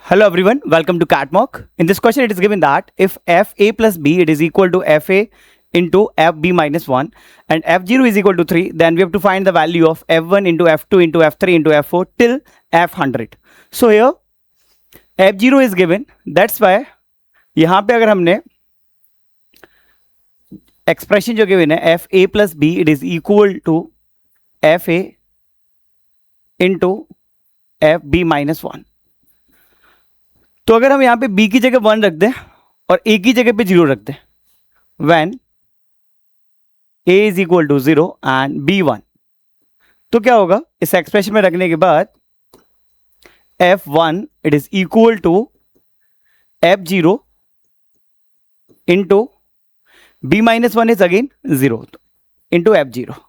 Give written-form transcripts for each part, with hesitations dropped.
Hello everyone, welcome to CatMock. In this question it is given that if fa plus b it is equal to fa into fb minus 1 and f0 is equal to 3, then we have to find the value of f1 into f2 into f3 into f4 till f100. So here f0 is given, that's why यहाँ पे अगर हमने expression जो given है F A plus B it is equal to F A into F B minus 1. तो अगर हम यहां पे b की जगह 1 रख दें और a की जगह पे 0 रख दें, when a is equal to 0 and b 1, तो क्या होगा इस एक्सप्रेशन में रखने के बाद f1 it is equal to f0 into b minus 1 is again 0 into f0.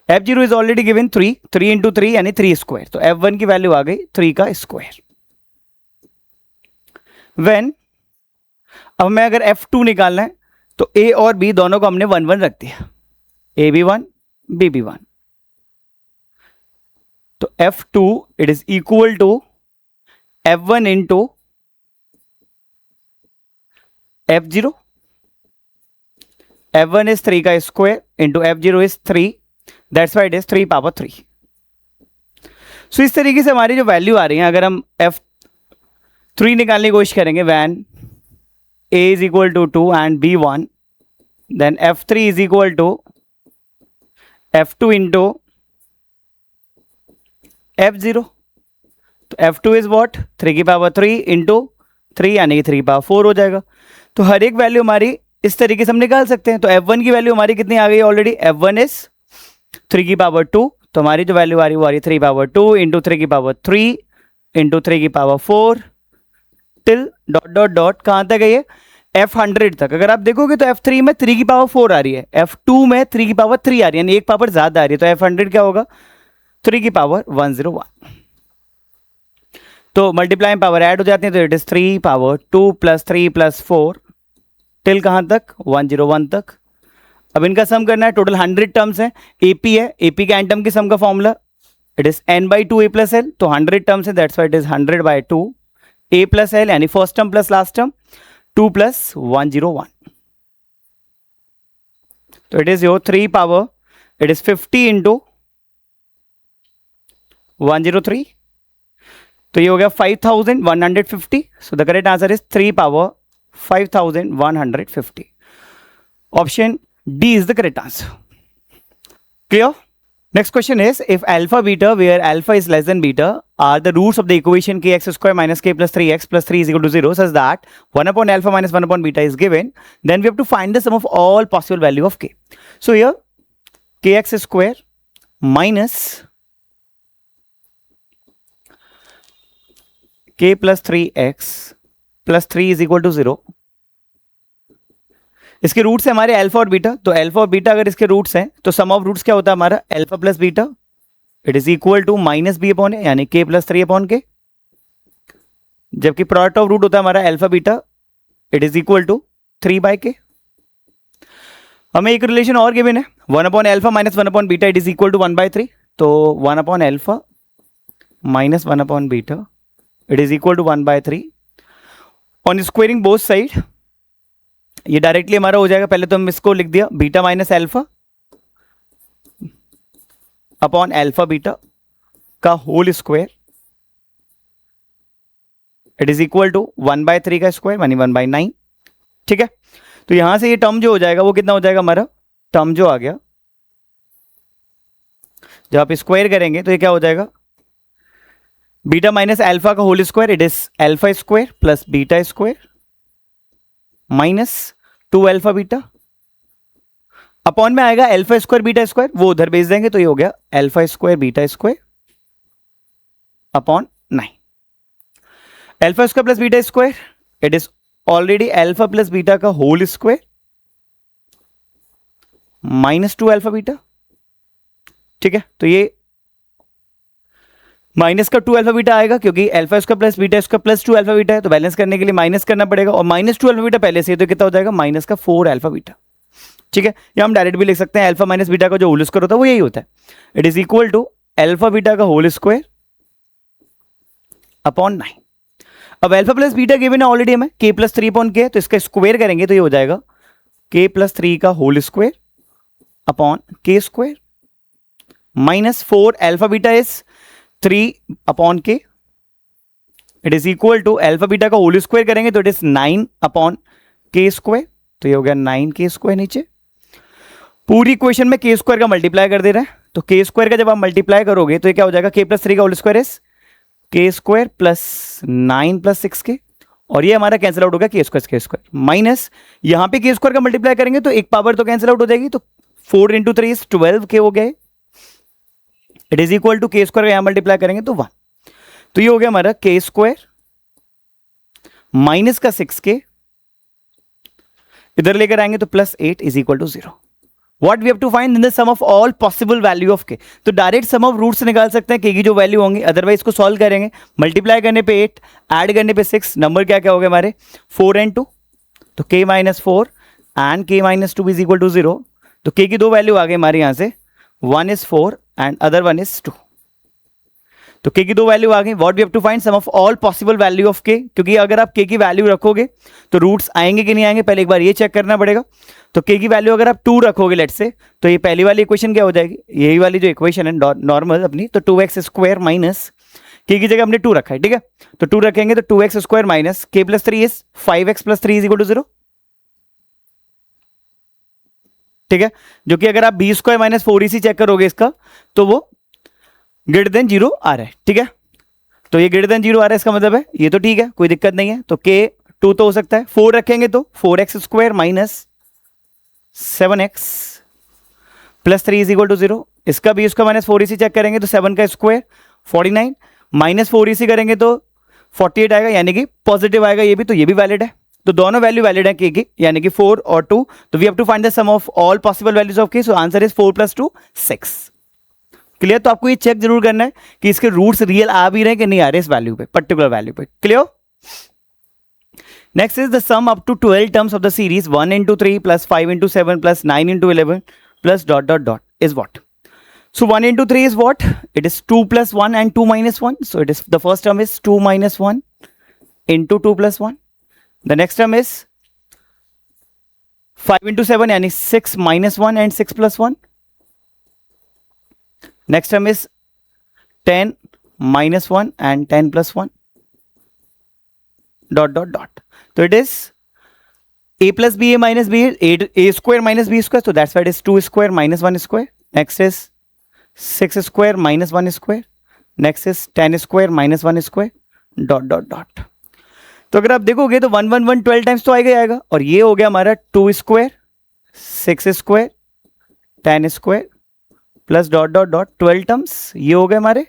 f0 is already given 3 into 3 यानी 3 स्क्वायर, तो f1 की वैल्यू आ गई 3 का स्क्वायर. When अब हमें अगर f2 निकालना है तो a और b दोनों को हमने 1 1 रख दिया, a भी 1 b भी 1, तो f2 it is equal to f1 into f0. f1 is 3 का square into f0 is 3, that's why it is 3 power 3. So इस तरीके से हमारी जो वैल्यू आ रही है, अगर हम f3 निकालने की कोशिश करेंगे when a is equal to 2 and b 1, then f3 is equal to f2 into f0. तो f2 is what 3 की पावर 3 इंटू 3 यानी कि 3 पावर 4 हो जाएगा. तो हर एक वैल्यू हमारी इस तरीके से हम निकाल सकते हैं. तो f1 की वैल्यू हमारी कितनी आ गई ऑलरेडी, f1 इज 3 की पावर 2, तो हमारी जो वैल्यू आ रही है वो आ रही है 3 पावर 2 इंटू 3 की पावर 3 इंटू 3 की power 4 till dot dot dot कहां तक है ये f100 तक. अगर आप देखोगे तो f3 में 3 की पावर 4 आ रही है, f2 में 3 की पावर 3 आ रही है, यानी एक पावर ज्यादा आ रही है, तो f100 क्या होगा 3 की पावर 101. तो मल्टीप्लाई पावर ऐड हो जाती है, तो it is 3 power 2 plus 3 plus 4 till कहां तक 101 तक. अब इनका सम करना है, टोटल 100 टर्म्स है, एपी है, एपी के एन टर्म की सम का formula it is n by 2 a plus L, तो 100 टर्म्स है, that's why it is 100 by 2 a plus L, यानी first term plus last term 2 plus 101. तो it is your 3 power it is 50 into 103, तो ये हो गया 5150. सो the correct answer is 3 power 5150. Option D is the correct answer. Clear? Next question is, if alpha beta where alpha is less than beta are the roots of the equation kx square minus k plus 3x plus 3 is equal to 0 such that 1 upon alpha minus 1 upon beta is given, then we have to find the sum of all possible value of k. So here kx square minus k plus 3x plus 3 is equal to 0. इसके roots है हमारे alpha और beta, तो alpha और beta अगर इसके roots हैं तो सम ऑफ रूट्स क्या होता है हमारा alpha plus beta it is equal to minus B upon A, यानी के प्लस 3 अपॉन के, जबकि प्रोडक्ट ऑफ रूट होता है हमारा alpha beta it is equal to 3 by K. हमें एक रिलेशन और गिवन है 1 upon alpha minus 1 upon beta it is equal to 1 by 3, तो 1 upon alpha minus 1 upon beta it is equal to 1 by 3. On squaring both side ये directly हमारा हो जाएगा, पहले तो हम इसको लिख दिया beta minus alpha upon alpha beta का whole square it is equal to 1 by 3 का स्क्वायर यानी 1 बाय 9. ठीक है, तो यहां से ये टर्म जो हो जाएगा वो कितना हो जाएगा हमारा, टर्म जो आ गया जब आप स्क्वायर करेंगे तो ये क्या हो जाएगा बीटा माइनस अल्फा का whole square it is alpha square plus beta square minus 2 alpha beta upon में आएगा अल्फा स्क्वायर बीटा स्क्वायर, वो उधर भेज देंगे तो ये हो गया alpha square beta square upon 9. Alpha square plus beta square it is already alpha plus beta का whole square minus 2 alpha beta. ठीक है, तो ये माइनस का 2 अल्फा बीटा आएगा क्योंकि alpha square plus beta square plus 2 alpha beta है, तो बैलेंस करने के लिए माइनस करना पड़ेगा, और माइनस 2 अल्फा बीटा पहले से, तो कितना हो जाएगा माइनस का 4 अल्फा बीटा. ठीक है, या हम डायरेक्ट भी लिख सकते हैं अल्फा माइनस बीटा का जो होल स्क्वायर होता है वो यही होता है, it is equal to alpha beta का होल स्क्वायर अपॉन 9. अब अल्फा प्लस बीटा गिवन है ऑलरेडी हमें, k प्लस 3 अपॉन के, तो इसका स्क्वायर करेंगे तो ये हो जाएगा k प्लस 3 का whole square upon K square minus 4 alpha beta is 3 upon K, it is equal to alpha beta का होल स्क्वायर करेंगे तो it is 9 upon K square, तो ये हो गया 9 के स्क्वायर। नीचे पूरी इक्वेशन में के स्क्वायर का मल्टीप्लाई कर दे रहा है, तो के स्क्वायर का जब आप मल्टीप्लाई करोगे तो ये क्या हो जाएगा, k प्लस 3 का होल स्क्वायर इज के स्क्वायर प्लस 9 प्लस 6 के, और ये हमारा कैंसिल आउट होगा के स्क्वायर माइनस यहां पे के स्क्वायर का मल्टीप्लाई करेंगे तो एक पावर तो कैंसिल आउट हो जाएगी, तो 4 इंटू 3 इज 12 के हो गए, इट इज इक्वल टू के स्क्वायर का यहां मल्टीप्लाई करेंगे तो 1, तो ये हो गया हमारा के स्क्वायर माइनस का 6 के, इधर लेकर आएंगे तो plus 8 is equal to 0। What we have to find in the sum of all possible value of k, तो डायरेक्ट सम ऑफ रूट से निकाल सकते हैं k की जो वैल्यू होंगी, अदरवाइज इसको सॉल्व करेंगे, मल्टीप्लाई करने पे 8, ऐड करने पे 6, नंबर क्या क्या हो गए हमारे 4 and 2, तो k minus 4 and k minus 2 is equal to 0, तो k की दो वैल्यू आ गई हमारे यहां से, one is 4 and other one is 2, तो k की दो वैल्यू आ गई। What we have to find sum of all possible value of k, क्योंकि अगर आप k की वैल्यू रखोगे तो रूट्स आएंगे कि नहीं आएंगे, पहले एक बार ये चेक करना पड़ेगा। तो k की वैल्यू अगर आप 2 रखोगे लेट्स से, तो ये पहली वाली इक्वेशन क्या हो जाएगी, यही वाली जो इक्वेशन है नॉर्मल अपनी, तो 2x स्क्वायर माइनस k की जगह हमने 2 रखा है, ठीक है, तो 2 रखेंगे तो 2x square minus k plus 3 is 5x plus 3 is equal to 0, ठीक है, जो कि अगर आप B square minus 4ac check करोगे इसका तो वो ग्रेटर देन 0 आ रहा है, ठीक है, तो ये ग्रेटर देन 0 आ रहा है, इसका मतलब है ये तो ठीक है, कोई दिक्कत नहीं है, तो k 2 तो हो सकता है, 4 रखेंगे तो 4x square minus 7x plus 3 is equal to 0, इसका भी इसका माइनस 4ac चेक करेंगे तो 7 का स्क्वायर 49 माइनस 4ac करेंगे तो 48 आएगा, यानी कि पॉजिटिव आएगा ये भी, तो ये भी वैलिड है, तो दोनों वैल्यू वैलिड है k की, यानी कि 4 और 2, तो we have to find the sum of all possible values of k, so answer is 4 plus 2 6। Clear, तो आपको ये चेक जरूर करना है कि इसके रूट्स रियल आ भी रहे हैं कि नहीं आ रहे इस वैल्यू पे, पर्टिकुलर वैल्यू पे। Clear, next is the sum up to 12 terms of the series 1 into 3 plus 5 into 7 plus 9 into 11 plus dot dot dot is what? So 1 into 3 is what? It is 2 plus 1 and 2 minus 1. So it is, the first term is 2 minus 1 into 2 plus 1. The next term is 5 into 7 यानी 6 minus 1 and 6 plus 1. Next term is 10 minus 1 and 10 plus 1. Dot dot dot. So it is a plus b a minus b, a square minus b square. So that's why it is 2 square minus 1 square. Next is 6 square minus 1 square. Next is 10 square minus 1 square. Dot dot dot. तो अगर आप देखोगे तो 1 1 1 12 times तो आएगा ही आएगा, और ये हो गया हमारा 2 square 6 square 10 square plus dot dot dot 12 terms, ये हो गए हमारे,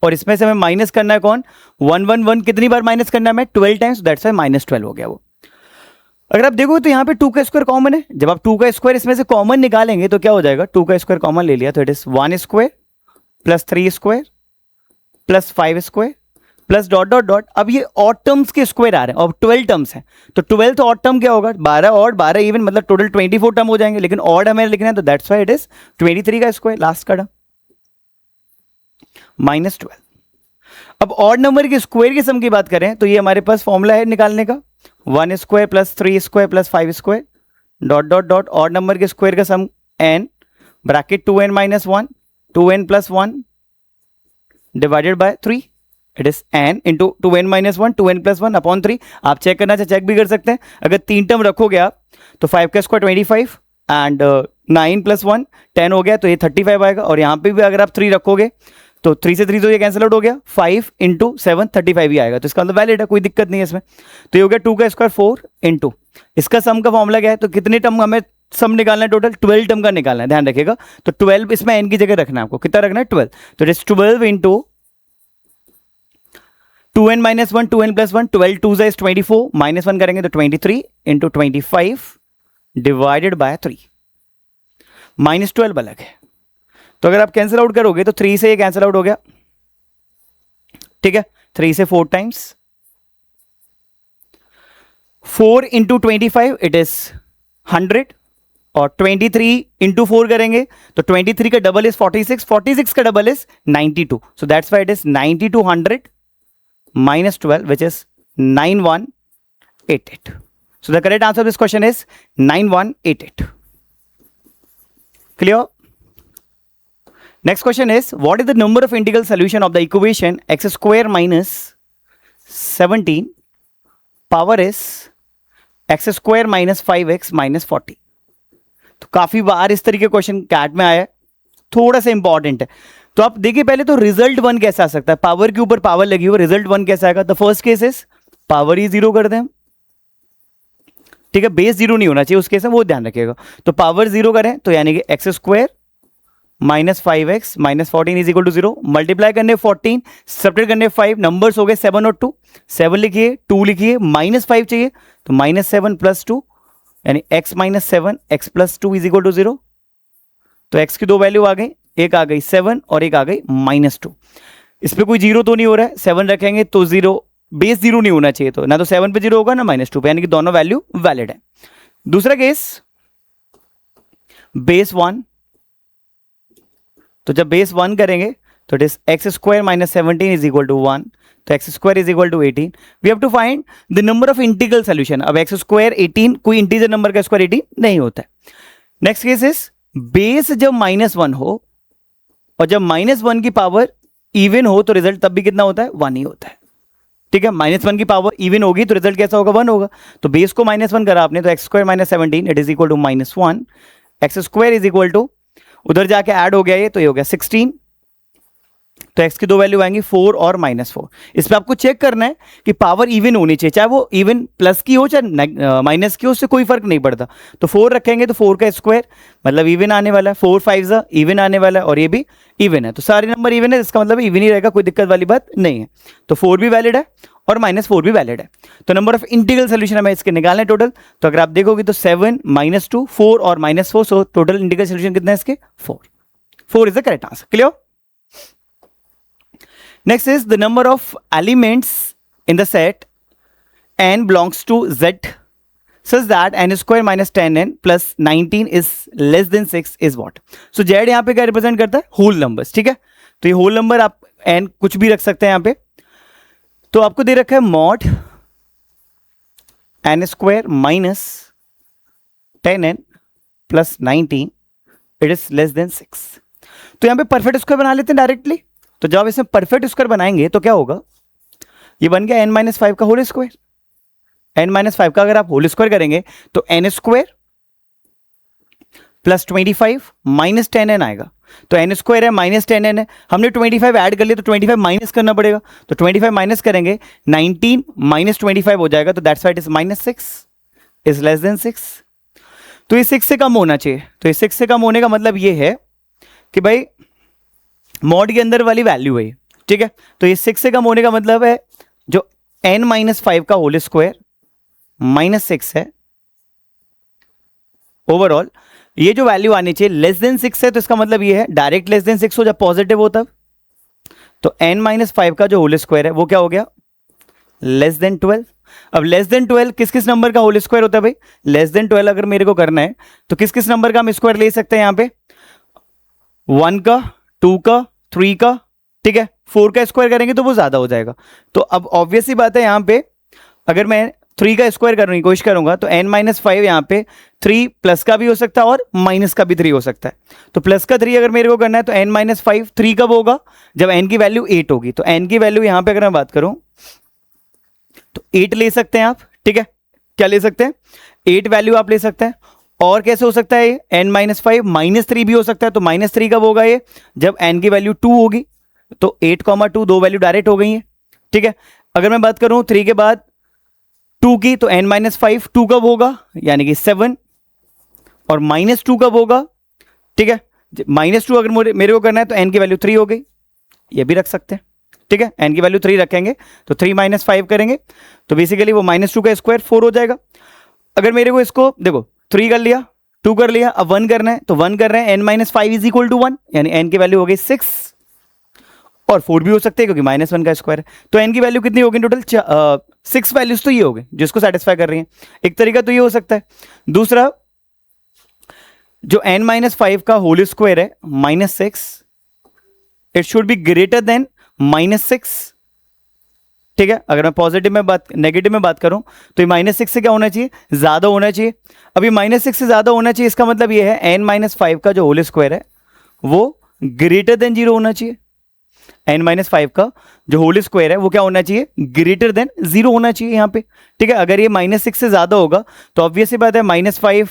और इसमें से हमें माइनस करना है कौन, 1 1 1 कितनी बार माइनस करना है हमें 12 टाइम्स, दैट्स वाई माइनस 12 हो गया वो। अगर आप देखो तो यहाँ पे 2 का स्क्वायर कॉमन है, जब आप 2 का स्क्वायर इसमें से कॉमन निकालेंगे तो क्या हो जाएगा, 2 का स्क्वायर कॉमन ले लिया तो it is 1 square plus 3 square plus 5 square plus dot dot dot. अब ये ऑड टर्म्स के स्क्वायर आ रहे हैं और 12 टर्म्स हैं, तो 12 तो ऑड टर्म क्या होगा, 12 ऑड 12 इवन, मतलब टोटल 24 टर्म हो जाएंगे, लेकिन ऑड हमें लिखना है तो दैट्स वाई इट इज 23 का स्क्वायर लास्ट का टर्म माइनस 12। अब ऑड नंबर के स्क्वायर के सम की बात करें तो ये हमारे पास फॉर्मूला है निकालने का, 1 square plus 3 square plus 5 square dot dot dot odd number के स्क्वायर का सम n bracket 2n minus 1 2n plus 1 divided by 3, it is n into 2n minus 1 2n plus 1 upon 3। आप चेक करना चाहे चेक भी कर सकते हैं, अगर 3 टर्म रखोगे आप तो 5 का स्क्वायर 25 एंड 9 प्लस 1 10 हो गया, तो ये 35 आएगा, और यहाँ पे भी अगर आप 3 रखोगे तो 3 से 3 तो ये कैंसिल आउट हो गया, 5 इंटू 7 35 ही आएगा, तो इसका मतलब वैलिड है, कोई दिक्कत नहीं है इसमें। तो ये हो गया 2 का स्क्वायर 4 इंटू, इसका सम का फॉर्मूला क्या है, तो कितने टर्म हमें सम निकालना है, टोटल 12 टर्म का निकालना है, ध्यान रखिएगा। तो 12 इसमें n की जगह रखना है आपको, कितना रखना है 12, तो it is 12 into 2n minus 1 2n plus 1 12 2 is 24 minus 1 करेंगे तो 23 इंटू 25 डिवाइडेड बाय 3, माइनस 12 अलग है, तो अगर आप कैंसिल आउट करोगे तो 3 से ये कैंसिल आउट हो गया, ठीक है, 3 से 4 टाइम्स 4 इंटू 25 इट इज 100, और 23 इंटू 4 करेंगे तो 23 का डबल इज 46 46 का double is 92, so that's why it is 90 to 100 minus 12, which is 9188. So the correct answer of this question is 9188. Clear? Next question is, what is the number of integral solution of the equation x square minus 17 power is x square minus 5x minus 40? तो काफी बार इस तरीके question cat में आया है, थोड़ा सा important है. तो आप देखिए पहले तो रिजल्ट 1 कैसे आ सकता है, पावर के ऊपर पावर लगी हुई, रिजल्ट 1 कैसे आएगा. The first case is power ही 0 कर दें, ठीक है, बेस 0 नहीं होना चाहिए उस केस में, वो ध्यान रखिएगा. तो पावर 0 करें तो यानी कि X square minus 5x minus 14 is equal to 0. Multiply करने 14, सब्ट्रैक्ट करने 5, नंबर्स हो गए 7 और 2. 7 लिखिए, 2 लिखिए, माइनस 5 चाहिए तो माइनस 7 प्लस 2 यानी x minus 7 x plus 2 is equal to 0. तो x की दो वैल्यू आ गई, एक आ गई 7 और एक आ गई माइनस 2. इस पे कोई जीरो तो नहीं हो रहा है, 7 रखेंगे तो 0, बेस 0 नहीं होना चाहिए, तो ना तो 7 पे 0 होगा ना माइनस 2 पे, यानी कि दोनों वैल्यू वैलिड है. दूसरा केस बेस 1, तो जब बेस 1 करेंगे तो it is X square minus 17 is equal to 1. तो X square is equal to 18. We have to find the number of integral solution. अब एक्स स्क्वायर 18, कोई इंटीजर नंबर का स्क्वायर 18 नहीं होता है. नेक्स्ट केस इज बेस जब -1 हो और जब -1 की पावर इवन हो तो रिजल्ट तब भी कितना होता है, 1 ही होता है. ठीक है, -1 की पावर इवन होगी तो रिजल्ट कैसा होगा, 1 होगा. तो बेस को -1 करा आपने तो X square minus 17 it is equal to -1. X square is equal to, उधर जाके ऐड हो गया ये तो ये हो गया 16. तो x की दो वैल्यू आएंगी 4 और -4. इस पे आपको चेक करना है कि पावर इवन होनी चाहिए, चाहे वो इवन प्लस की हो चाहे माइनस की हो, उससे कोई फर्क नहीं पड़ता. तो 4 रखेंगे तो 4 का स्क्वायर मतलब इवन आने वाला है, 4 5 इवन आने वाला है और ये भी इवन है. तो सारे नंबर इवन है, इसका मतलब इवन ही रहेगा, कोई दिक्कत वाली बात नहीं है. तो 4 भी वैलिड है और -4 भी वैलिड है. तो नंबर ऑफ इंटीग्रल सोल्यूशन हमें इसके निकालना है टोटल. तो अगर आप देखोगे तो 7 -2 4 और -4, सो टोटल इंटीग्रल सोल्यूशन कितना है इसके, 4 is the correct answer. Clear? Next is the number of elements in the set n belongs to Z such that n square minus 10n plus 19 is less than 6 is what? So Z यहाँ पे क्या represent करता है, whole numbers. ठीक है, तो ये whole number आप n कुछ भी रख सकते हैं यहाँ पे. तो आपको दे रखा है mod n square minus 10n plus 19 it is less then 6. तो यहाँ पे परफेक्ट स्क्वायर बना लेते हैं डायरेक्टली. तो जब इसमें परफेक्ट स्क्वायर बनाएंगे तो क्या होगा, ये बन गया n-5 का होल स्क्वायर. n-5 का अगर आप होल स्क्वायर करेंगे तो n square plus 25 minus 10n आएगा. तो n स्क्वायर है माइनस 10n है, हमने 25 ऐड कर लिया तो 25 माइनस करना पड़ेगा. तो 25 माइनस करेंगे 19 माइनस 25 हो जाएगा. तो that's why it is -6 is less then 6. तो ये 6 से कम होना चाहिए. तो ये 6 से कम होने का मतलब ये है कि भाई मॉड के अंदर वाली वैल्यू है. ठीक है, तो ये 6 से कम होने का मतलब है जो n-5 का होल स्क्वायर -6 है ओवरऑल, ये जो वैल्यू आनी चाहिए लेस देन 6 है. तो इसका मतलब ये है डायरेक्ट लेस देन 6 हो, जब पॉजिटिव हो तब. तो n-5 का जो होल स्क्वायर है वो क्या हो गया, लेस देन 12. अब लेस देन 12 किस किस नंबर का होल स्क्वायर होता है भाई, लेस देन 12 अगर मेरे को करना है तो किस किस नंबर का हम स्क्वायर ले सकते हैं यहाँ पे, 1 का, 2 का, 3 का. ठीक है, 4 का स्क्वायर करेंगे तो वो ज्यादा हो जाएगा. तो अब ऑब्वियस ही बात है यहाँ पे अगर मैं 3 का स्क्वायर करने की कोशिश करूंगा तो n-5 यहाँ पे 3 प्लस का भी हो सकता है और माइनस का भी 3 हो सकता है. तो प्लस का 3 अगर मेरे को करना है तो n-5 3 कब होगा, जब n की वैल्यू 8 होगी. तो n की वैल्यू यहाँ पे अगर मैं बात करूं तो 8 ले सकते हैं आप. ठीक है, क्या ले सकते हैं, 8 वैल्यू आप ले सकते हैं. और कैसे हो सकता है, n-5 -3 भी हो सकता है. तो -3 कब होगा ये, जब n की वैल्यू 2 होगी. तो 8, 2 दो वैल्यू डायरेक्ट हो गई है. ठीक है, अगर मैं बात करूं 3 के बाद 2 की तो n-5 2 कब होगा, यानी कि 7. और -2 कब होगा, ठीक है, -2 अगर मेरे को करना है तो n की वैल्यू 3 हो गई, ये भी रख सकते हैं. ठीक है, n की वैल्यू 3 रखेंगे तो 3 - 5 करेंगे तो बेसिकली वो -2 का स्क्वायर 4 हो जाएगा. अगर मेरे को इसको देखो 3 कर लिया, 2 कर लिया, अब 1 करना है तो 1 कर रहे हैं, n-5 इज इक्वल टू 1 यानी n की वैल्यू हो गई 6 और 4 भी हो सकते हैं क्योंकि -1 का स्क्वायर है. तो n की वैल्यू कितनी होगी टोटल, 6 वैल्यूज तो ये हो गई जिसको सेटिस्फाई कर रही हैं. एक तरीका तो ये हो सकता है. दूसरा जो n-5 का होल स्क्वायर है -6, it should be greater than -6. ठीक है, अगर मैं पॉजिटिव में बात नेगेटिव में बात करूं तो ये -6 से क्या होना चाहिए, ज्यादा होना चाहिए। अब ये -6 से ज्यादा होना चाहिए, इसका मतलब ये है n-5 का जो होल स्क्वायर है वो ग्रेटर देन 0 होना चाहिए। n-5 का जो होल स्क्वायर है वो क्या होना चाहिए, ग्रेटर देन 0 होना चाहिए यहाँ पे। ठीक है, अगर ये -6 से ज्यादा होगा तो ऑब्वियस सी बात है -5,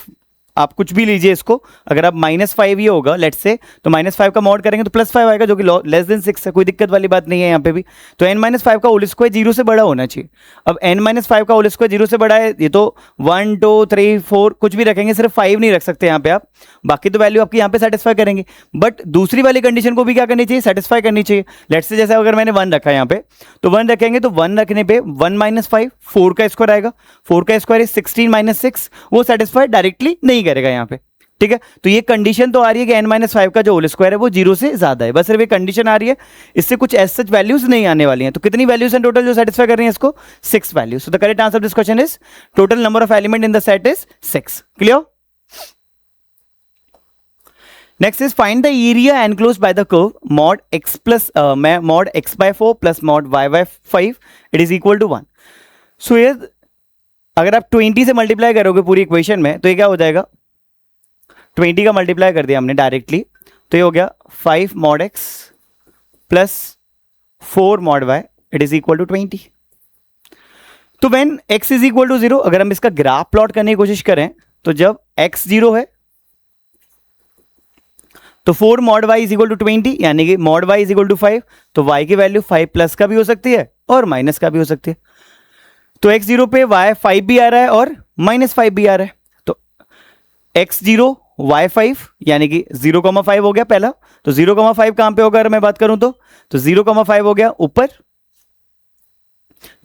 आप कुछ भी लीजिए इसको, अगर आप -5 ये होगा लेट्स से, तो -5 का मॉड करेंगे तो +5 आएगा जो कि लेस देन 6 है, कोई दिक्कत वाली बात नहीं है यहाँ पे भी। तो n-5 का होल स्क्वायर 0 से बड़ा होना चाहिए। अब n-5 का होल स्क्वायर 0 से बड़ा है, ये तो 1 2 3 4 कुछ भी रखेंगे, सिर्फ 5 नहीं रख सकते यहाँ पे आप, बाकी तो वैल्यू आपकी यहाँ पे सेटिस्फाई करेंगे। बट दूसरी वाली कंडीशन को भी क्या करनी चाहिए, सेटिस्फाई करनी चाहिए। लेट्स से जैसे अगर मैंने 1 रखा है यहाँ पे, तो 1 रखेंगे तो 1 रखने पे 1 - 5 4 का स्क्वायर आएगा, 4 का स्क्वायर इज 16 - 6, वो सेटिस्फाई डायरेक्टली नहीं करेगा यहाँ पे। ठीक है, तो ये कंडीशन तो आ रही है कि n-5 का जो होल स्क्वायर है वो 0 से ज्यादा है, बस सिर्फ ये कंडीशन आ रही है, इससे कुछ एज सच वैल्यूज नहीं आने वाली हैं। तो कितनी वैल्यूज हैं टोटल जो सेटिस्फाई कर रही हैं इसको, 6 values. So the correct answer of this question is total number of element in the set is 6। Clear? Next is find the area enclosed by the curve mod x plus mod x/4 plus mod y/5 it is equal to 1। सो ये अगर आप 20 से multiply करोगे पूरी equation में तो ये क्या हो जाएगा, 20 का मल्टीप्लाई कर दिया हमने डायरेक्टली, तो ये हो गया 5 mod x plus 4 mod y it is equal to 20। तो when x is equal to 0, अगर हम इसका ग्राफ प्लॉट करने की कोशिश करें तो जब x 0 है तो 4 mod y is equal to 20, यानी कि mod y is equal to 5, तो y की वैल्यू 5 प्लस का भी हो सकती है और माइनस का भी हो सकती है। तो x 0 पे y 5 भी आ रहा है और -5 भी आ रहा है, तो x 0 y 5 यानी कि 0,5 हो गया पहला। तो 0,5 कहां पे होगा अगर मैं बात करूं तो 0,5 हो गया ऊपर,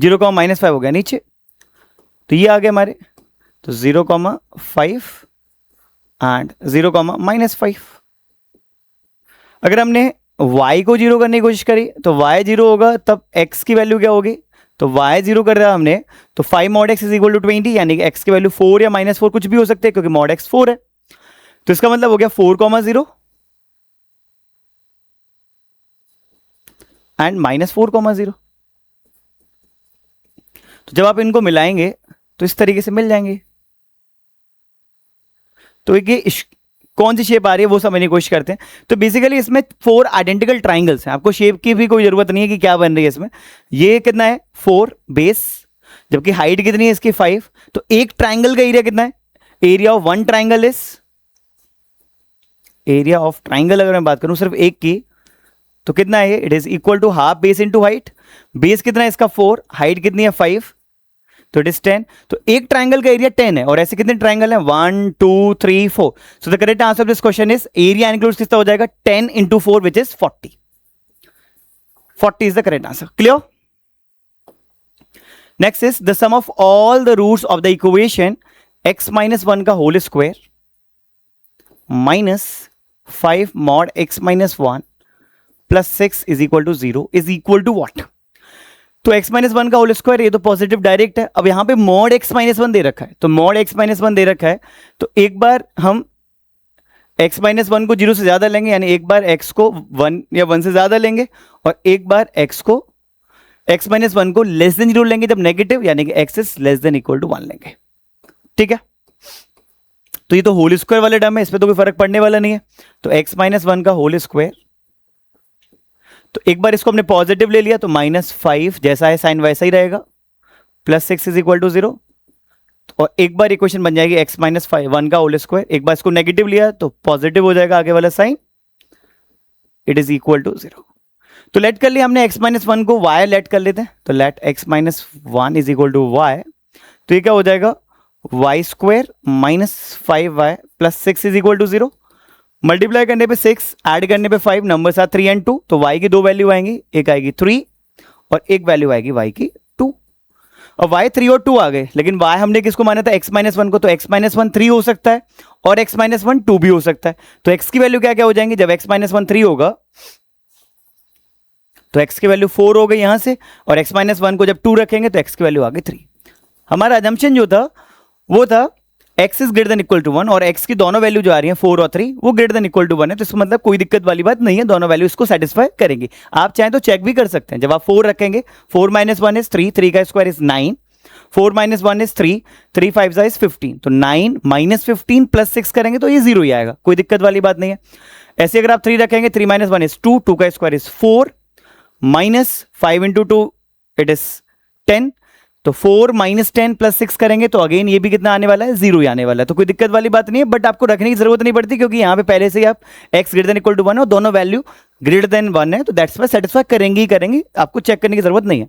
0,-5 हो गया नीचे, तो ये आ गया हमारे, तो 0,5 एंड 0,-5। अगर हमने y को 0 करने की कोशिश करी तो y 0 होगा, तब x की वैल्यू क्या होगी, तो y 0 कर रहा हमने तो 5 mod x is equal to 20, यानी कि x की वैल्यू 4 या -4 कुछ भी हो सकते हैं क्योंकि mod x 4 है। तो इसका मतलब हो गया 4,0 एंड -4,0। तो जब आप इनको मिलाएंगे तो इस तरीके से मिल जाएंगे। तो ये कौन सी शेप आ रही है वो समझने की कोशिश करते हैं। तो बेसिकली इसमें 4 आइडेंटिकल ट्राइंगल्स हैं, आपको शेप की भी कोई जरूरत नहीं है कि क्या बन रही है इसमें। ये कितना है 4 बेस, जबकि हाइट कितनी है इसकी 5, तो एक ट्राइंगल का एरिया कितना है, area of one triangle is, area of triangle अगर मैं बात करूं सिर्फ एक की तो कितना है, it is equal to half base into height. Base कितना है इसका 4, हाइट कितनी है 5, तो इट इज 10। तो एक ट्राइंगल का एरिया 10 है और ऐसे कितने ट्राइंगल हैं 1 2 3 4। So the correct answer of this question is area includes कितना हो जाएगा 10 into 4 which is 40। 40 is the correct answer. Clear? Next is the sum of all the roots of the equation x - 1 का whole square minus 5 mod x - 1 plus 6 is equal to 0 is equal to what. तो x - 1 का whole square ये तो positive direct है। अब यहां पे mod x - 1 दे रखा है, तो mod x - 1 दे रखा है, तो एक बार हम x - 1 को 0 से ज्यादा लेंगे, यानी एक बार x को 1 या 1 से ज्यादा लेंगे और एक बार x को x - 1 को लेस देन 0 लेंगे जब नेगेटिव, यानी कि x is less than equal to 1 लेंगे। ठीक है, तो ये तो होल स्क्वायर वाले टर्म है, इस पे तो कोई फर्क पड़ने वाला नहीं है। तो x - 1 का होल स्क्वायर, तो एक बार इसको हमने पॉजिटिव ले लिया तो -5 जैसा है साइन वैसा ही रहेगा, प्लस 6 इज इक्वल टू 0, और एक बार इक्वेशन बन जाएगी x - 1 का होल स्क्वायर, एक बार इसको नेगेटिव लिया तो पॉजिटिव हो जाएगा आगे वाला sign, it is equal to 0। तो लेट कर लिया हमने x - 1 को y लेट कर लेते हैं, तो let x - 1 is equal to y, तो ये क्या हो जाएगा y square minus 5y plus 6 is equal to 0। Multiply करने पे 6, ऐड करने पे 5, नंबर साथ 3 एंड 2, तो y की दो वैल्यू आएंगी, एक आएगी 3 और एक वैल्यू आएगी y की 2। और y 3 और 2 आ गए, लेकिन y हमने किसको माना था x - 1 को, तो x - 1 3 हो सकता है और x - 1 2 भी हो सकता है। तो x की वैल्यू क्या क्या हो जाएंगी, जब x - 1 3 होगा तो x की वैल्यू 4 हो गई यहां से, और x - 1 को जब 2 रखेंगे तो x की वैल्यू आ गई 3। हमारा अजम्पशन जो था वो था x is greater than equal to 1 और x की दोनों वैल्यू जो आ रही है 4 और 3 वो ग्रेटर देन इक्वल टू 1 है, तो इसका मतलब कोई दिक्कत वाली बात नहीं है, दोनों वैल्यू इसको सेटिस्फाई करेंगे। आप चाहें तो चेक भी कर सकते हैं, जब आप 4 रखेंगे 4 माइनस 1 इज 3, 3 का square is 9, 4 minus 1 is 3, 3 5 is 15, तो 9 माइनस 15 प्लस 6 करेंगे तो ये 0 ही आएगा, कोई दिक्कत वाली बात नहीं है। ऐसे अगर आप 3 रखेंगे 3 माइनस 1 इज 2, 2 का square is 4, minus 5 into 2 it is 10, तो 4 माइनस 10 प्लस 6 करेंगे तो अगेन ये भी कितना आने वाला है, 0 ही आने वाला है, तो कोई दिक्कत वाली बात नहीं है। बट आपको रखने की जरूरत नहीं पड़ती क्योंकि यहाँ पे पहले से ही आप x greater than equal to 1 है और दोनों वैल्यू ग्रेटर देन 1 है, तो दैट्स वाई सेटिस्फाई करेंगे ही करेंगे, आपको चेक करने की जरूरत नहीं है।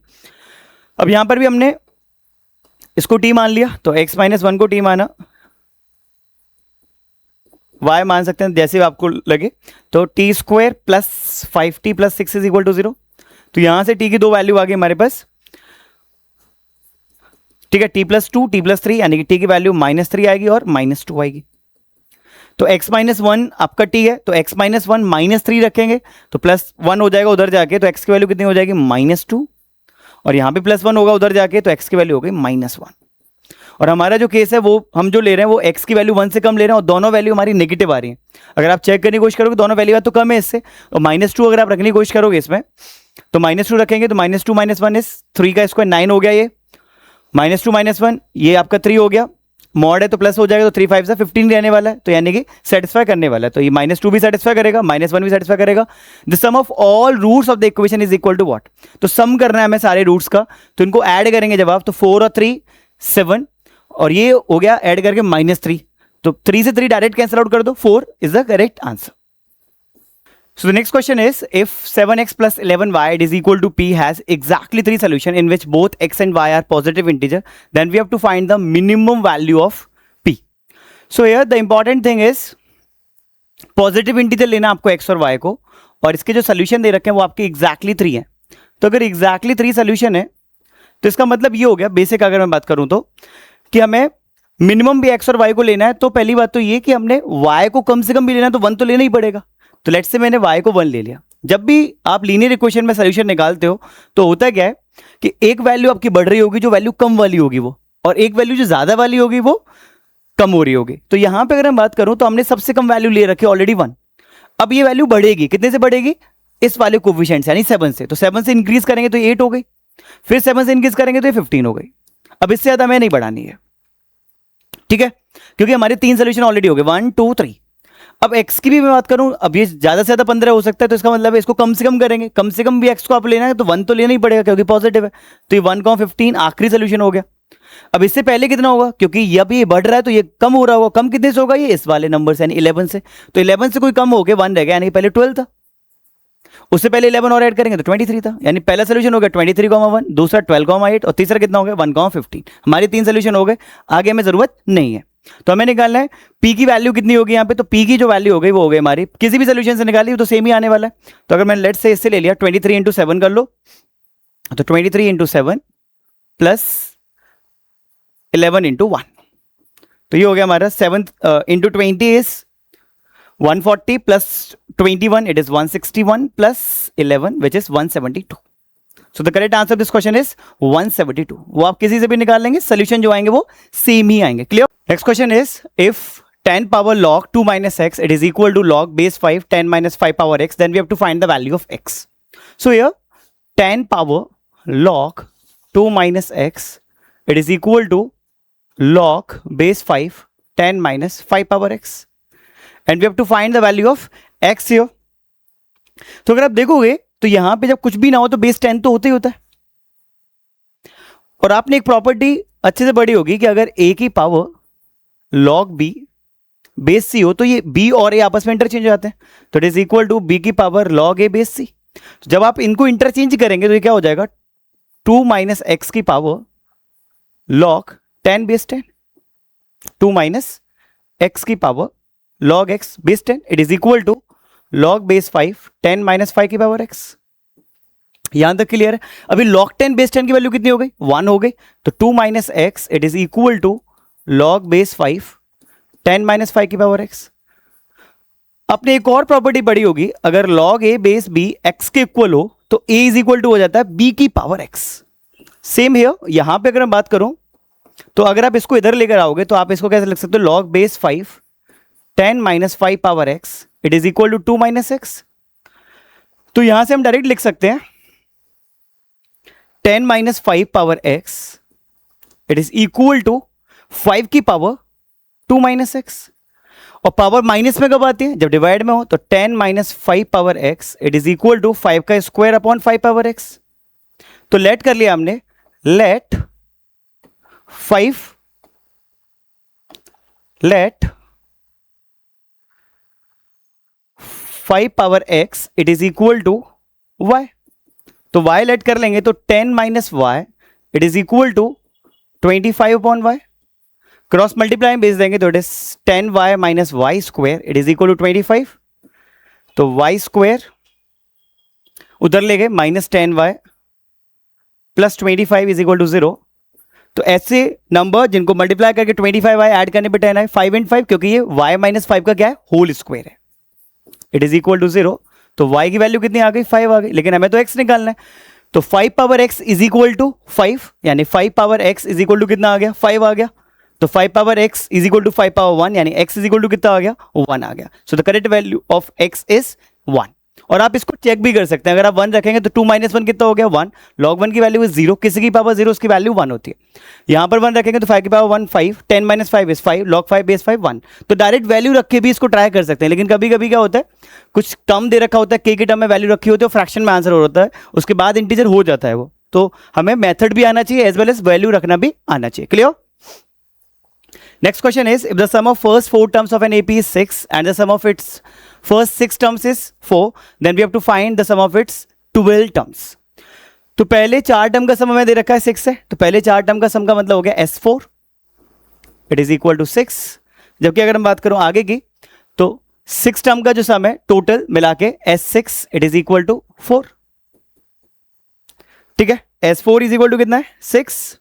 अब यहां पर भी हमने इसको t मान लिया, तो x माइनस 1 को t माना, y मान सकते हैं जैसे आपको लगे, तो T square plus 5t plus 6 is equal to 0, तो यहां से t की दो वैल्यू आ गई हमारे पास, ठीक है, t प्लस 2 t प्लस 3, यानी कि t की वैल्यू -3 आएगी और -2 आएगी। तो x माइनस 1 आपका t है, तो x माइनस 1 -3 रखेंगे तो प्लस 1 हो जाएगा उधर जाके, तो x की वैल्यू कितनी हो जाएगी, -2, और यहां पे प्लस 1 होगा उधर जाके, तो x की वैल्यू हो गई -1। और हमारा जो केस है वो हम जो ले रहे हैं वो x की वैल्यू 1 से कम ले रहे हैं और दोनों वैल्यू हमारी नेगेटिव आ रही है। अगर आप चेक करने की कोशिश करोगे दोनों वैल्यू तो कम है इससे, और -2 अगर आप रखने की कोशिश करोगे इसमें, तो -2 रखेंगे तो -2 माइनस 1 इज 3 का स्क्वायर 9 हो गया, ये -2 माइनस 1 ये आपका 3 हो गया, मॉड है तो प्लस हो जाएगा, तो 3 5 से 15 रहने वाला है, तो यानी कि सेटिस्फाई करने वाला है, तो ये -2 भी सेटिस्फाई करेगा, -1 भी सेटिस्फाई करेगा। The sum of all roots of the equation is equal to what, तो सम करना है हमें सारे रूट्स का, तो इनको ऐड करेंगे जब आप, तो 4 और 3 7, और ये हो गया ऐड करके -3, तो 3 से 3 डायरेक्ट कैंसिल आउट कर दो, 4 is the correct answer. So the next question is, if 7x plus 11y is equal to p has exactly 3 solution in which both x and y are positive integer, then we have to find the minimum value of p. So here the important thing is positive integer लेना आपको x और y को, और इसके जो solution दे रखे हैं वो आपके एग्जैक्टली 3 है। तो अगर एग्जैक्टली 3 सोल्यूशन है तो इसका मतलब ये हो गया बेसिक, अगर मैं बात करूं तो, कि हमें मिनिमम भी x और y को लेना है, तो पहली बात तो ये कि हमने y को कम से कम भी लेना है, तो 1 तो लेना ही पड़ेगा। तो लेट्स से मैंने y को 1 ले लिया। जब भी आप लीनियर इक्वेशन में सोल्यूशन निकालते हो तो होता क्या है कि एक वैल्यू आपकी बढ़ रही होगी जो वैल्यू कम वाली होगी वो, और एक वैल्यू जो ज्यादा वाली होगी वो कम हो रही होगी। तो यहां पे अगर हम बात करूं तो हमने सबसे कम वैल्यू ले रखी ऑलरेडी 1। अब ये वैल्यू बढ़ेगी, कितने से बढ़ेगी, इस वाले कोफिशिएंट यानी 7 से, तो 7 से इंक्रीज करेंगे तो 8 हो गई, फिर 7 से इंक्रीज करेंगे तो ये 15 हो गई। अब इससे ज्यादा हमें नहीं बढ़ानी है, ठीक है, क्योंकि हमारे 3 सोल्यूशन ऑलरेडी हो गए 1 2 3। अब x की भी मैं बात करूं, अब ये ज्यादा से ज्यादा 15 हो सकता है, तो इसका मतलब है इसको कम से कम करेंगे, कम से कम भी x को आप लेना है तो 1 तो लेना ही पड़ेगा क्योंकि पॉजिटिव है, तो ये 1 15 आखिरी सोल्यूशन हो गया। अब इससे पहले कितना होगा, क्योंकि जब ये बढ़ रहा है तो ये कम हो रहा होगा, कम कितने से होगा, ये इस वाले नंबर से यानी 11 से, तो 11 से कोई कम हो गया 1 रह गया, यानी पहले 12 था, उससे पहले 11 और ऐड करेंगे तो 23 था, यानी पहला सोल्यूशन हो गया 23,1, दूसरा 12,8 और तीसरा कितना हो गया 1,15। हमारे 3 सोल्यूशन हो गए, आगे हमें जरूरत नहीं है। तो हमें निकालना है p की वैल्यू कितनी होगी यहाँ पे, तो p की जो वैल्यू हो गई वो हो गई हमारी, किसी भी सोल्यूशन से निकाली तो सेम ही आने वाला है। तो अगर मैंने लेट्स से इससे ले लिया 23 इंटू 7 कर लो, तो 23 इंटू 7 प्लस 11 इंटू 1, तो ये हो गया हमारा 7 into 20 is 140 plus 21 it is 161 plus 11 which is 172। So the correct answer of this question is 172। वो आप किसी से भी निकाल लेंगे, सोल्यूशन जो आएंगे वो सेम ही आएंगे। Clear. Next question is, if 10 power log 2 minus x it is equal to log base 5 10 minus 5 power x, then we have to find the value of x. So here 10 power log 2 minus x it is equal to log base 5 10 minus 5 power x, and we have to find the value of x here. तो अगर आप देखोगे तो यहां पे जब कुछ भी ना हो तो बेस 10 तो होता ही होता है, और आपने एक प्रॉपर्टी अच्छे से बड़ी होगी कि अगर a की power log b base c हो तो ये b और a आपस में इंटरचेंज हो जाते हैं, तो it is equal to b की power log a base c। तो जब आप इनको इंटरचेंज करेंगे तो ये क्या हो जाएगा 2 माइनस एक्स की power log 10 base 10, 2 minus X की power log x base 10 it is equal to log base 5 10 minus 5 की पावर x। यहां तक क्लियर है। अभी log 10 बेस 10 की वैल्यू कितनी हो गई 1 हो गई, तो 2 minus X it is equal to log base 5 10 minus 5 की पावर x। अपने एक और प्रॉपर्टी पड़ी होगी, अगर log a base b x के इक्वल हो तो a इज इक्वल टू हो जाता है b की पावर x। सेम हियर, यहां पे अगर मैं बात करूं तो अगर आप इसको इधर लेकर आओगे तो आप इसको कैसे लिख सकते हो, log base 5 10 minus 5 power X it is equal to 2 minus X. तो यहां से हम डायरेक्ट लिख सकते हैं 10 minus 5 power X it is equal to 5 की पावर 2 माइनस एक्स। और पावर माइनस में कब आती है, जब डिवाइड में हो। तो 10 minus 5 power X it is equal to 5 का स्क्वायर अपॉन 5 पावर एक्स। तो लेट कर लिया हमने, let 5 power X it is equal to Y. तो y लेट कर लेंगे तो 10 minus Y it is equal to 25 upon Y. Cross multiply में भेज देंगे तो it is 10y minus Y square it is equal to 25। तो y स्क्वायर उधर ले गए minus 10y plus 25 is equal to 0। तो ऐसे नंबर जिनको मल्टीप्लाई करके 25y ऐड करने पे 10 आए, 5 इन 5, क्योंकि ये y माइनस 5 का क्या है, होल स्क्वायर है, इट इज इक्वल टू 0। तो y की वैल्यू कितनी आ गई, 5 आ गई, लेकिन हमें तो x निकालना है। तो 5 power x is equal to 5, यानी 5 power x is equal to कितना आ गया, 5 आ गया। तो 5 power x is equal to 5 power 1, यानी x इज इक्वल टू कितना आ गया, 1 आ गया। सो the correct value of x is 1। और आप इसको चेक भी कर सकते हैं, अगर आप 1 रखेंगे तो 2 माइनस 1 कितना हो गया, 1। लॉग 1 की वैल्यू इज 0, किसी की पावर 0 उसकी वैल्यू 1 होती है। यहां पर 1 रखेंगे तो 5 की power 1 5, 10 minus 5 is 5, log 5 base 5 1। तो डायरेक्ट वैल्यू रख के भी इसको ट्राई कर सकते हैं, लेकिन कभी कभी क्या होता है, कुछ टर्म दे रखा होता है, के की टर्म में वैल्यू रखी होती है, फ्रैक्शन में आंसर हो होता है, उसके बाद इंटीजर हो जाता है वो। तो हमें मेथड भी आना चाहिए एज वेल एज वैल्यू रखना भी आना चाहिए। Clear? Next question is, if the sum of first 4 terms of an AP is 6 and the sum of its first 6 terms is 4, then we have to find the sum of its 12 terms. तो पहले 4 term का सम हमें दे रखा है 6 है, तो पहले 4 term का सम का मतलब हो गया S4 it is equal to 6। जबकि अगर हम बात करूं आगे की, तो 6 टर्म का जो सम है टोटल मिला के S6 it is equal to 4। ठीक है, S4 इज इक्वल टू कितना है, 6,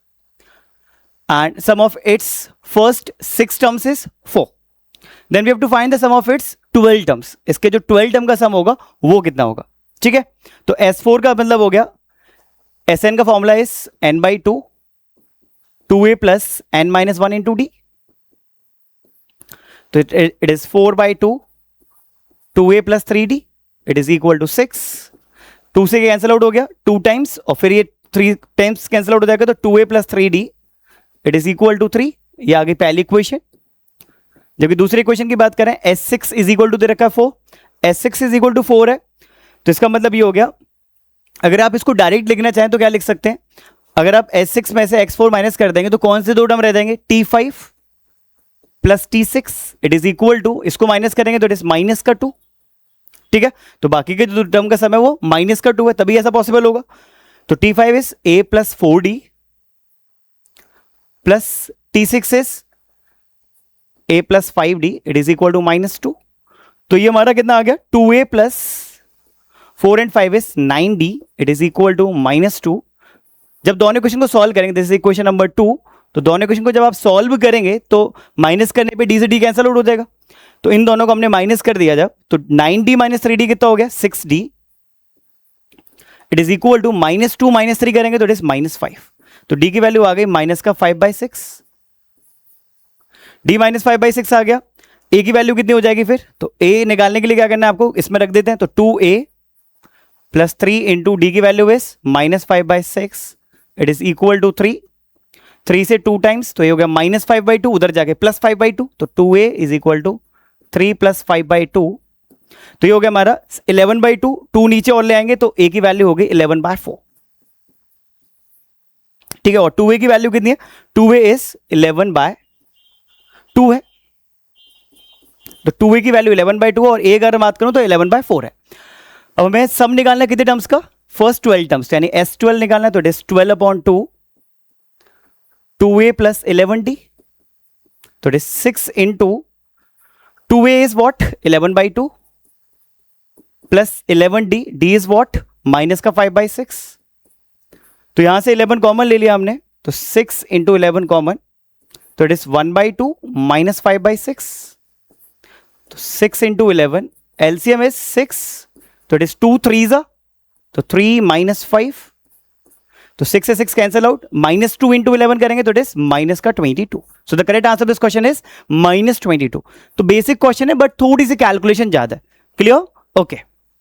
and sum of its first 6 terms is 4. Then we have to find the sum of its 12 terms. इसके जो 12 term का सम होगा वो कितना होगा। ठीक है, तो S4 का मतलब हो गया, Sn का formula is n by 2 2a plus n minus 1 into d। तो it is 4 by 2 2a plus 3d it is equal to 6। 2 से कैंसिल आउट हो गया 2 टाइम्स, और फिर ये 3 टाइम्स कैंसिल आउट हो जाएगा, तो 2a plus 3d it is equal to 3। ये आ गई पहली इक्वेशन। जबकि दूसरी इक्वेशन की बात करें, S6 इज इक्वल टू दे रखा है 4, S6 इज इक्वल टू 4 है, तो इसका मतलब ये हो गया, अगर आप इसको डायरेक्ट लिखना चाहें तो क्या लिख सकते हैं, अगर आप S6 में से X4 माइनस कर देंगे तो कौन से दो टर्म रह जाएंगे, T5 plus T6 it is equal to, इसको माइनस करेंगे तो इट इज माइनस का 2। ठीक है, तो बाकी के जो टर्म का सम है वो माइनस का 2 है, तभी ऐसा पॉसिबल होगा। तो T5 is a plus 4d plus T6 is a plus 5d it is equal to minus 2। तो ये हमारा कितना आ गया, 2a plus 4 and 5 is 9d it is equal to minus 2। जब दोनों इक्वेशन को सॉल्व करेंगे, दिस इज इक्वेशन नंबर 2, तो दोनों इक्वेशन को जब आप सॉल्व करेंगे तो माइनस करने पे d से d कैंसिल आउट हो जाएगा, तो इन दोनों को हमने माइनस कर दिया जब, तो 9d माइनस 3d कितना हो गया, 6d it is equal to minus 2 minus 3 करेंगे तो इट इज माइनस 5। तो d की वैल्यू आ गई माइनस का 5/6, d माइनस 5/6 आ गया। a की वैल्यू कितनी हो जाएगी फिर, तो a निकालने के लिए क्या करना है आपको, इसमें रख देते हैं, तो 2a प्लस 3 इंटू डी की value is minus 5/6 it is equal to 3। 3 से 2 टाइम्स, तो ये हो गया माइनस 5/2, उधर जाके प्लस 5/2, तो 2a is equal to 3 plus 5/2, तो ये हो गया हमारा 11/2। 2 नीचे और ले आएंगे तो a की वैल्यू हो गई 11/4। ठीक है, और 2a की वैल्यू कितनी है, 2a इज 11/2 है, तो 2a की वैल्यू 11/2 और a अगर बात करूं तो 11/4 है। अब हमें सम निकालना है कितने टर्म्स का, फर्स्ट 12 टर्म्स, यानी S12 निकालना है, तो it is 12/2 2a plus 11d, तो it is 6 into 2a is what 11/2 plus 11d, d is what minus का 5/6, तो यहां से 11 कॉमन ले लिया हमने, तो 6 इंटू 11 कॉमन, तो इट इज 1/2 माइनस 5/6, तो 6 इंटू 11 एलसीएम इज 6, तो इट इज 2 3s, तो 3 माइनस 5, तो 6 से 6 कैंसिल आउट, -2 इंटू 11 करेंगे तो it is -22. So the correct answer this question is -22. तो बेसिक क्वेश्चन है बट थोड़ी सी कैलकुलेशन ज्यादा है. क्लियर? ओके.